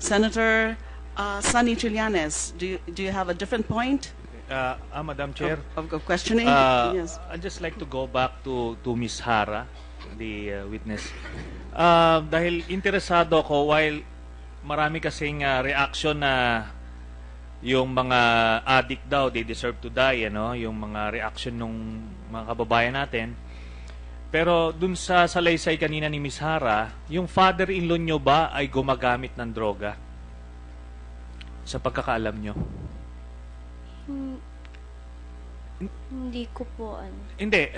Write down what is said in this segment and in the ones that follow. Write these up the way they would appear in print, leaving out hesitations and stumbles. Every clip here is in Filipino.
Senator Sonny Trillanes, do you have a different point Madam Chair, of questioning? Yes. I'd just like to go back to Ms. Hara, the witness. Dahil interesado ako, while marami kasing reaction na yung mga addict daw, they deserve to die, ano? Yung mga reaction ng mga kababayan natin. Pero dun sa salaysay kanina ni Ms. Hara, yung father-in-law nyo ba ay gumagamit ng droga? Sa pagkakaalam nyo? Hindi ko po Hindi,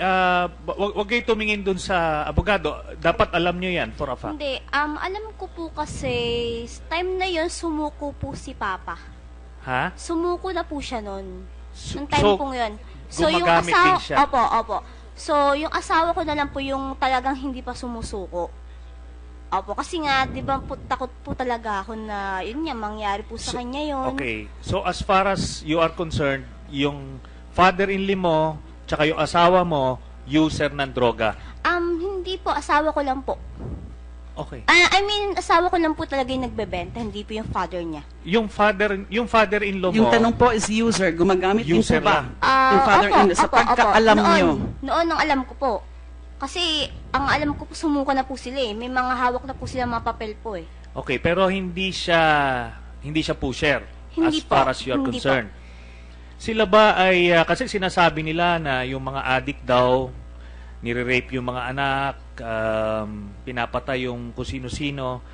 wag kayo tumingin dun sa abogado. Dapat alam nyo yan for a fact. Hindi, alam ko po kasi time na yon sumuko po si Papa. Ha? Sumuko na po siya noon. Nung time So, pong yun. gumagamit din siya? Opo. So, yung asawa ko na lang po yung talagang hindi pa sumusuko. Opo, kasi nga, di ba po, takot po talaga ako na, yun nga, mangyari po sa kanya yun. Okay. So, as far as you are concerned, yung father-in-law mo, tsaka yung asawa mo, user ng droga. Hindi po, asawa ko lang po. Okay. I mean, asawa ko lang po talaga yung nagbebenta, hindi po yung father niya. Yung father-in-law mo, Yung tanong po is user, gumagamit din po User ba? lang. Yung father-in-law, sa pagkaalam nyo. Noon ang alam ko po. Kasi, ang alam ko po, sumuko na po sila eh. May mga hawak na po sila mga papel po eh. okay, pero hindi siya pusher Hindi as far po. as you are Hindi concerned. Sila ba ay, kasi sinasabi nila na yung mga addict daw, nire-rape yung mga anak, pinapatay yung kung sino-sino.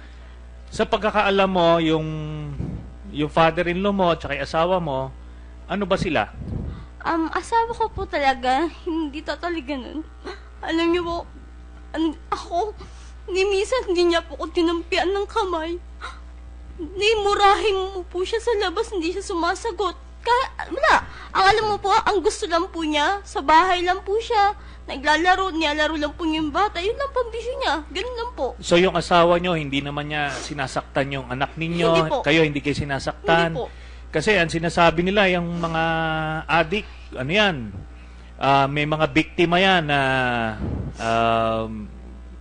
Sa pagkakaalam mo, yung father-in-law mo at yung asawa mo, ano ba sila? Asawa ko po talaga, hindi totally ganun. Alam niyo po, ako, ni minsan hindi niya po ako tinampian ng kamay. Murahin mo po siya sa labas, hindi siya sumasagot. Wala. Ang alam mo po, ang gusto lang po niya, sa bahay lang po siya. Nilalaro lang po yung bata. Yun lang po ang bisyo niya. Ganun lang po. So yung asawa nyo, hindi naman niya sinasaktan yung anak ninyo? Hindi po. Kayo hindi kayo sinasaktan? Hindi po. Kasi ang sinasabi nila, yung mga addict, ano yan, may mga biktima yan na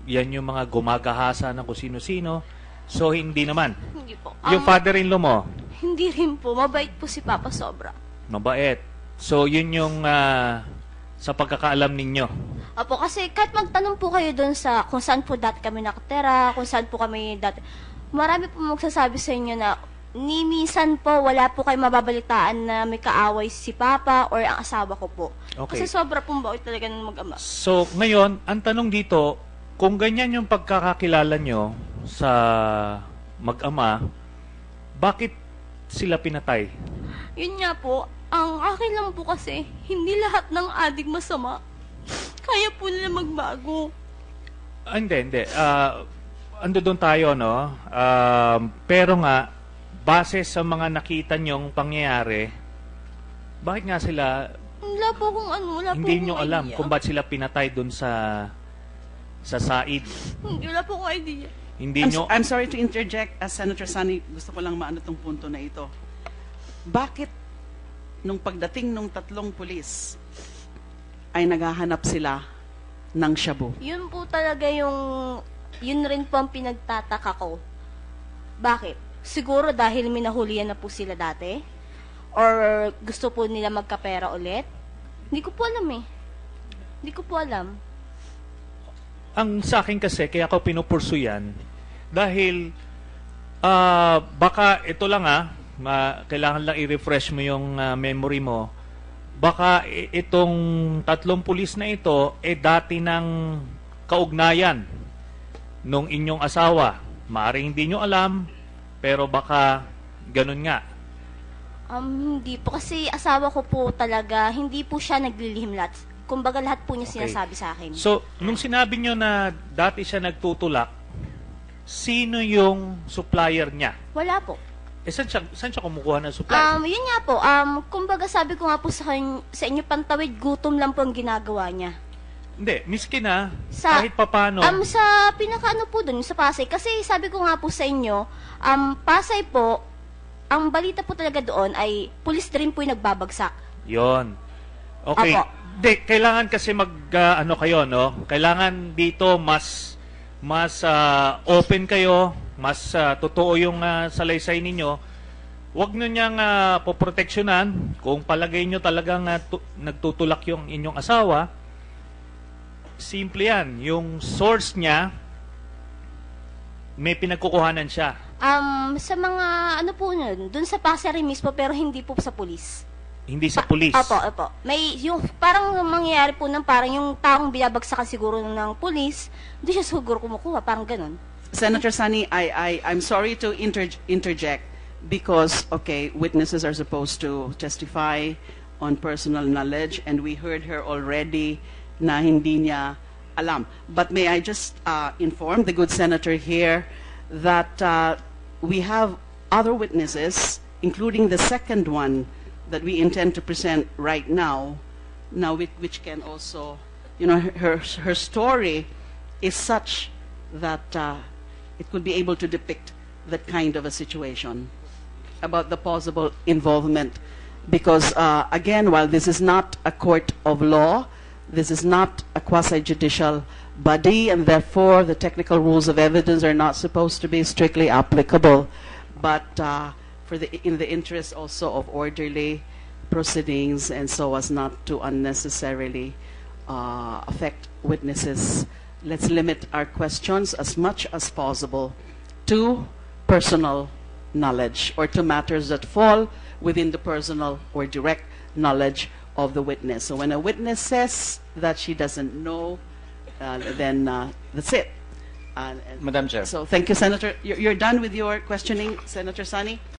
yan yung mga gumagahasa ng kung sino-sino. So hindi naman. Hindi po. Yung father-in-law mo, Hindi rin po. Mabait po si Papa sobra. mabait. So yun yung sa pagkakaalam ninyo. Opo, kasi kahit magtanong po kayo doon sa kung saan po dati kami nakatira, kung saan po kami dati, marami po magsasabi sa inyo na ni minsan po wala po kayo mababalitaan na may kaaway si Papa or ang asawa ko po. Okay. Kasi sobra pong bait talaga ng mag-ama. So ngayon, ang tanong dito, kung ganyan yung pagkakakilala nyo sa mag-ama, bakit sila pinatay? Yun nga po, ang akin lang po kasi, hindi lahat ng adik masama. Kaya po nila magbago. Hindi. Ando doon tayo, no? Pero nga, base sa mga nakita nyong pangyayari, bakit nga sila, Wala po kung ano, wala po hindi akong nyo alam idea. kung ba't sila pinatay doon sa Said? Wala po akong idea. Hindi nyo, I'm sorry to interject, Senator Sonny, gusto ko lang maano tong punto na ito. Bakit nung pagdating nung 3 pulis ay naghahanap sila ng shabu? Yun po talaga yun rin po ang pinagtataka ko. Bakit? Siguro dahil minahulihan na po sila dati? Or gusto po nila magkapera ulit? Hindi ko po alam eh. Hindi ko po alam. ang sa akin kasi, kaya ako pinupursu yan, dahil baka ito lang kailangan lang i-refresh mo yung memory mo. Baka itong 3 pulis na ito dati ng kaugnayan nung inyong asawa. Maaring hindi nyo alam, pero baka ganun nga. Hindi po. Kasi asawa ko po talaga, hindi po siya naglilihim lahat. Kumbaga lahat po niya Okay. sinasabi sa akin. So, nung sinabi nyo na dati siya nagtutulak, sino yung supplier niya? Wala po. Saan siya kumukuha ng supply? Yun nga po. Kumbaga sabi ko nga po sa inyo, pantawid, gutom lang po ang ginagawa niya. Hindi, miski na, Sa- kahit papano. Sa pinakaano po dun, sa Pasay. Kasi sabi ko nga po sa inyo, Pasay po, ang balita po talaga doon ay pulis din po yung nagbabagsak. Yon. Okay. Apo. Hindi, kailangan kasi ano kayo, no? Kailangan dito mas open kayo, mas totoo yung salaysay ninyo, huwag nyo niyang poproteksyonan. Kung palagay nyo talagang nagtutulak yung inyong asawa, simple yan. Yung source niya, may pinagkukuhanan siya. Sa mga, ano po yun, dun sa passery mismo, pero hindi po sa pulis. Hindi sa pulis. Opo. May, yung, parang mangyayari po ng parang yung taong binabagsakan siguro ng pulis, hindi siya siguro kumukuha, parang ganun. Senator Sani, I'm sorry to interject because, okay, witnesses are supposed to testify on personal knowledge and we heard her already na hindi niya alam. But may I just inform the good senator here that we have other witnesses, including the second one that we intend to present right now, which can also, you know, her story is such that it could be able to depict that kind of a situation about the possible involvement. Because again, while this is not a court of law, this is not a quasi-judicial body, and therefore the technical rules of evidence are not supposed to be strictly applicable. But in the interest also of orderly proceedings and so as not to unnecessarily affect witnesses, let's limit our questions as much as possible to personal knowledge or to matters that fall within the personal or direct knowledge of the witness. So when a witness says that she doesn't know, then that's it. Madam Chair. So thank you, Senator. You're done with your questioning, Senator Sani?